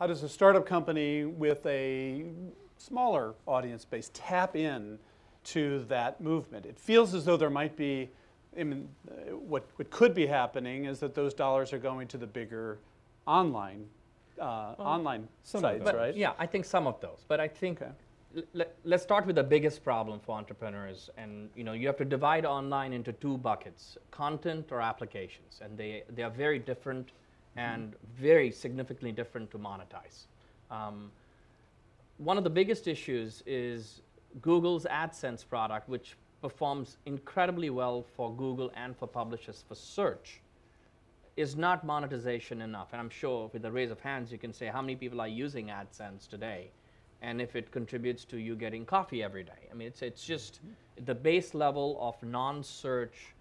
how does a startup company with a smaller audience base tap in to that movement? It feels as though there might be, I mean, what could be happening is that those dollars are going to the bigger online sites, right? Yeah, I think some of those. But I think let's start with the biggest problem for entrepreneurs. And you have to divide online into two buckets: content or applications. And they are very different and very significantly different to monetize. One of the biggest issues is Google's AdSense product, which performs incredibly well for Google and for publishers for search, is not monetization enough. And I'm sure with a raise of hands, you can say how many people are using AdSense today, and if it contributes to you getting coffee every day. I mean, it's just the base level of non-search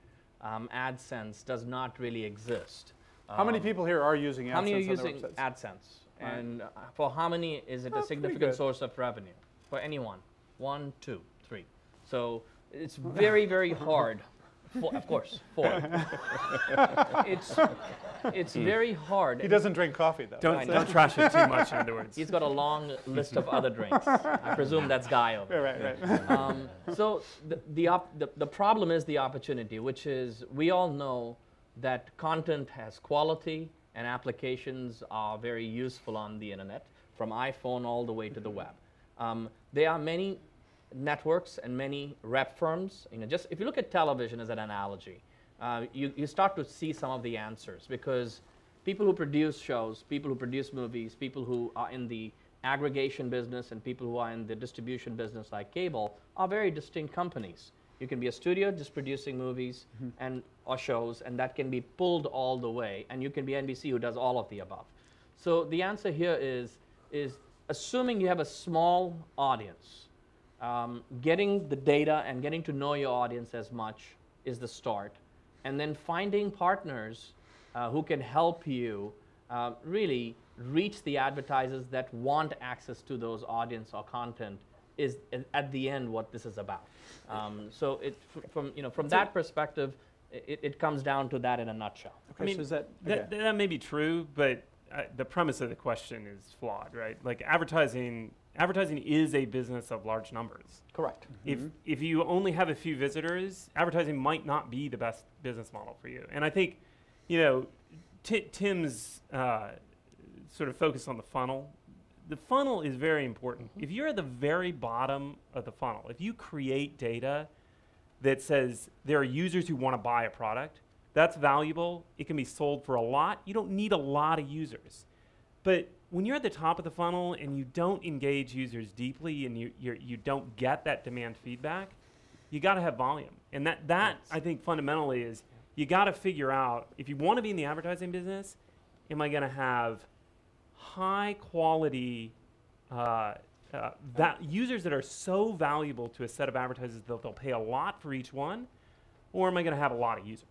AdSense does not really exist. How many people here are using AdSense? How many are using AdSense? Right. And for how many is it a significant source of revenue? For anyone? 1, 2, 3. So it's very, very hard. Of course, 4. It's very hard. He doesn't drink coffee, though. Don't trash it too much, in other words. He's got a long list of other drinks. I presume that's Guy over there. Right. So the problem is the opportunity, which is we all know that content has quality and applications are very useful on the internet, from iPhone all the way to the web. There are many networks and many rep firms. Just if you look at television as an analogy, you start to see some of the answers, because people who produce shows, people who produce movies, people who are in the aggregation business, and people who are in the distribution business like cable are very distinct companies. You can be a studio just producing movies or shows, and that can be pulled all the way, and you can be NBC who does all of the above. So the answer here is assuming you have a small audience, getting the data and getting to know your audience as much is the start, and then finding partners who can help you really reach the advertisers that want access to those audience or content is at the end what this is about. So from that perspective, it comes down to that in a nutshell. Okay, I mean, so that may be true, but the premise of the question is flawed, right? Like advertising is a business of large numbers. Correct. If you only have a few visitors, advertising might not be the best business model for you. And I think, Tim's sort of focus on the funnel. The funnel is very important. If you're at the very bottom of the funnel, if you create data that says there are users who want to buy a product, that's valuable. It can be sold for a lot. You don't need a lot of users. But when you're at the top of the funnel and you don't engage users deeply and you don't get that demand feedback, you got to have volume. And that I think fundamentally is you got to figure out, if you want to be in the advertising business, am I going to have high quality users that are so valuable to a set of advertisers that they'll pay a lot for each one, or am I going to have a lot of users?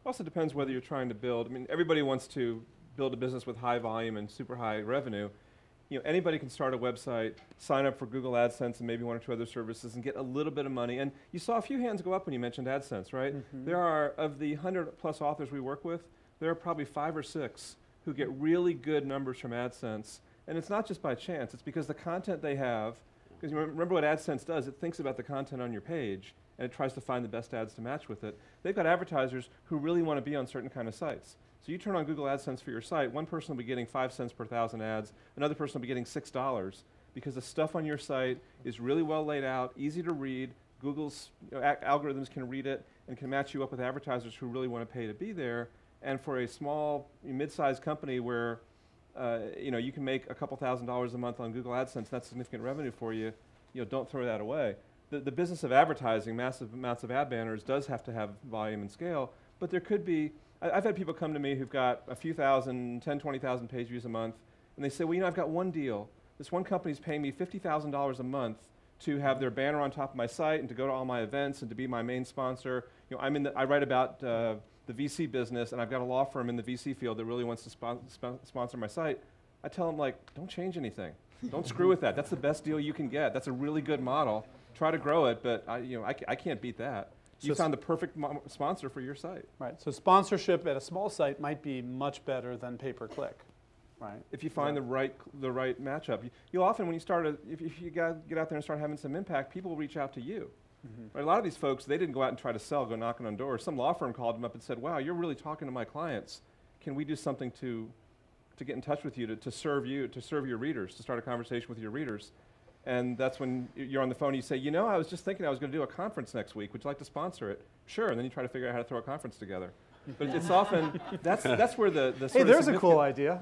It also depends whether you're trying to build. I mean, everybody wants to build a business with high volume and super high revenue. Anybody can start a website, sign up for Google AdSense and maybe 1 or 2 other services and get a little bit of money. And you saw a few hands go up when you mentioned AdSense, right? There are, of the 100+ authors we work with, there are probably 5 or 6 who get really good numbers from AdSense. And it's not just by chance, it's because the content they have, because you remember what AdSense does, it thinks about the content on your page and it tries to find the best ads to match with it. They've got advertisers who really want to be on certain kind of sites. So you turn on Google AdSense for your site, one person will be getting 5 cents per 1,000 ads, another person will be getting $6, because the stuff on your site is really well laid out, easy to read, Google's algorithms can read it and can match you up with advertisers who really want to pay to be there. And for a small, mid-sized company where you can make a couple $1,000s a month on Google AdSense, that's significant revenue for you, don't throw that away. The business of advertising, massive amounts of ad banners, does have to have volume and scale, but there could be, I've had people come to me who've got a few thousand, 10, 20,000 page views a month, and they say, well, I've got one deal. This one company's paying me $50,000 a month to have their banner on top of my site and to go to all my events and to be my main sponsor. I write about the VC business, and I've got a law firm in the VC field that really wants to sponsor my site. I tell them, don't change anything. Don't screw with that. That's the best deal you can get. That's a really good model. Try to grow it, but I can't beat that. You found the perfect sponsor for your site. Right. So sponsorship at a small site might be much better than pay-per-click. Right. if you find the right matchup. You'll often, when you start, if you get out there and start having some impact, people will reach out to you. Right? A lot of these folks, they didn't go out and try to sell, go knocking on doors. Some law firm called them up and said, wow, you're really talking to my clients. Can we do something to get in touch with you, to serve your readers, to start a conversation with your readers? And that's when you're on the phone and you say, you know, I was just thinking I was going to do a conference next week. Would you like to sponsor it? Sure. And then you try to figure out how to throw a conference together. But it's often, that's where the Hey, there's a cool idea.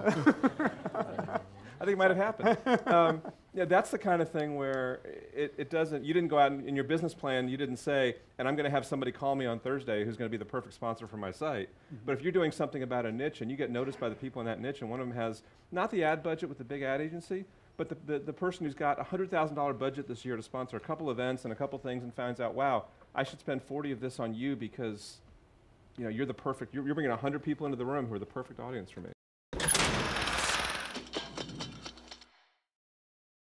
I think it might have happened. Yeah, that's the kind of thing where it doesn't, you didn't go out in your business plan, you didn't say, and I'm going to have somebody call me on Thursday who's going to be the perfect sponsor for my site. But if you're doing something about a niche and you get noticed by the people in that niche, and one of them has not the ad budget with the big ad agency, but the person who's got a $100,000 budget this year to sponsor a couple events and a couple things and finds out, wow, I should spend 40 of this on you because, you know, you're the perfect, you're bringing 100 people into the room who are the perfect audience for me.